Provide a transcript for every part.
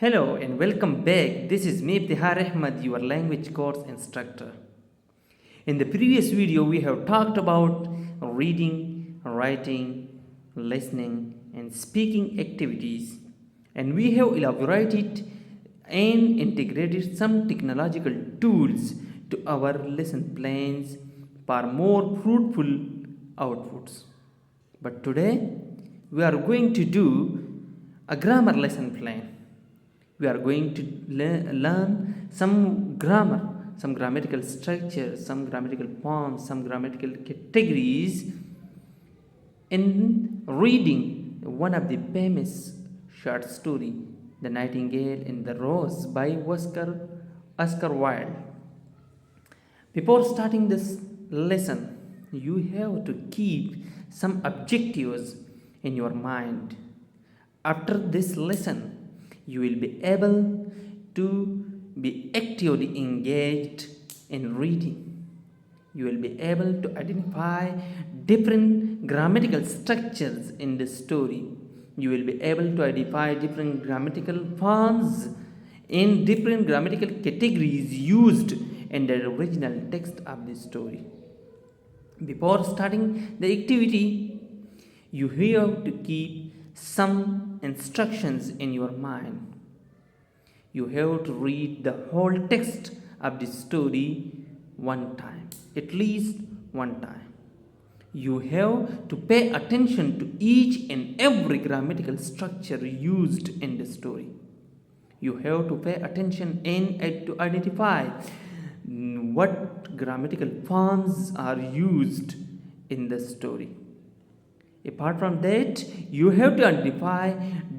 Hello and welcome back. This is me Ibtihar Ahmad, your language course instructor. In the previous video, we have talked about reading, writing, listening, and speaking activities, and we have elaborated and integrated some technological tools to our lesson plans for more fruitful outputs. But today, we are going to do a grammar lesson plan. We are going to learn some grammar, some grammatical structures, some grammatical forms, some grammatical categories in reading one of the famous short story, The Nightingale in the Rose by Oscar Wilde. Before starting this lesson, you have to keep some objectives in your mind. After this lesson, you will be able to be actively engaged in reading. You will be able to identify different grammatical structures in the story. You will be able to identify different grammatical forms in different grammatical categories used in the original text of the story. Before starting the activity, you have to keep some instructions in your mind. You have to read the whole text of the story one time, at least one time. You have to pay attention to each and every grammatical structure used in the story. You have to pay attention and to identify what grammatical forms are used in the story. Apart from that, you have to identify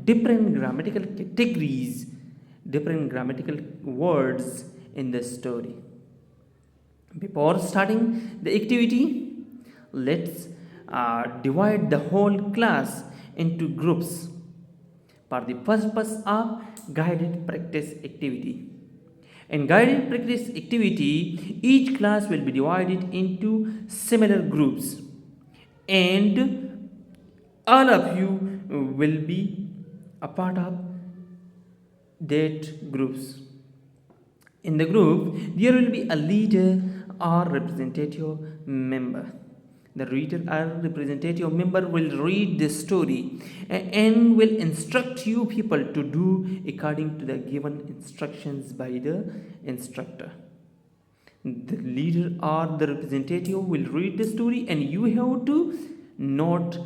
different grammatical categories, different grammatical words in the story. Before starting the activity, let's divide the whole class into groups for the purpose of guided practice activity. In guided practice activity, each class will be divided into similar groups, and all of you will be a part of that groups. In the group, there will be a leader or representative member. The reader or representative member will read the story and will instruct you people to do according to the given instructions by the instructor. The leader or the representative will read the story, and you have to note,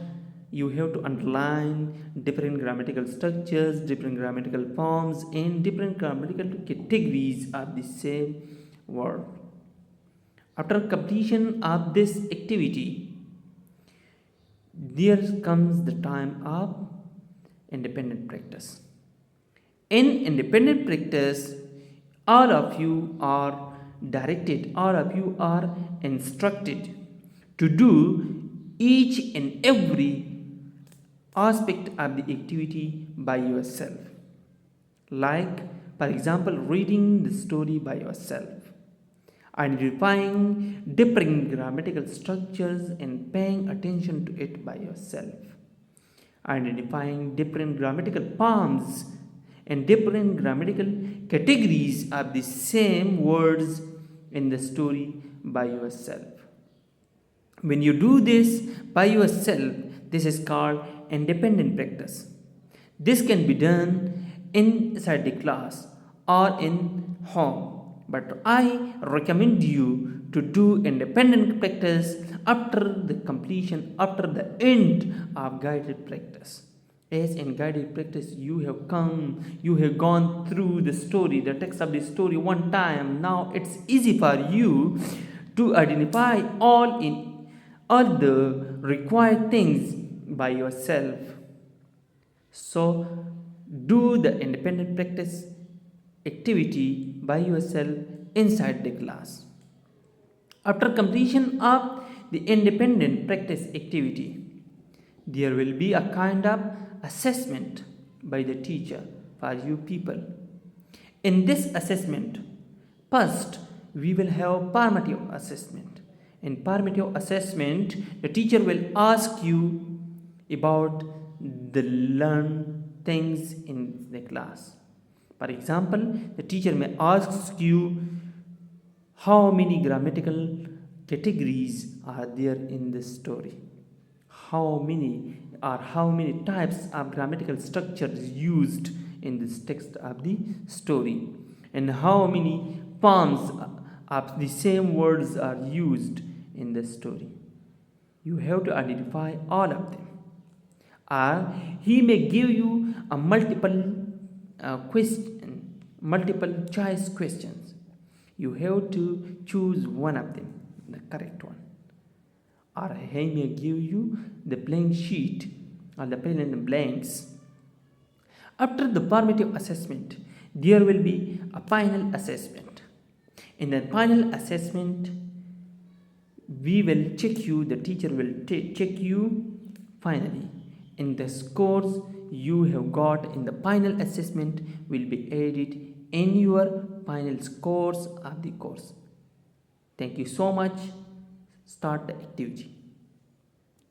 you have to underline different grammatical structures, different grammatical forms, and different grammatical categories of the same word. After completion of this activity, there comes the time of independent practice. In independent practice, all of you are directed, all of you are instructed to do each and every aspect of the activity by yourself. Like, for example, reading the story by yourself, identifying different grammatical structures and paying attention to it by yourself, identifying different grammatical forms and different grammatical categories of the same words in the story by yourself. When you do this by yourself, this is called independent practice. This can be done inside the class or in home, but I recommend you to do independent practice after the completion, after the end of guided practice. As in guided practice, you have gone through the story, the text of the story one time. Now it's easy for you to identify all the required things by yourself. So do the independent practice activity by yourself inside the class. After completion of the independent practice activity, there will be a kind of assessment by the teacher for you people. In this assessment, first we will have formative assessment. In formative assessment, the teacher will ask you about the learned things in the class. For example, the teacher may ask you how many grammatical categories are there in this story. How many types of grammatical structures used in this text of the story, and how many forms of the same words are used in the story. You have to identify all of them. Or he may give you a multiple choice questions. You have to choose one of them, the correct one. Or he may give you the blank sheet or the fill in the blanks. After the formative assessment, there will be a final assessment. In the final assessment, we will check you, the teacher will check you finally. In the scores you have got in the final assessment will be added in your final scores of the course. Thank you so much. Start the activity.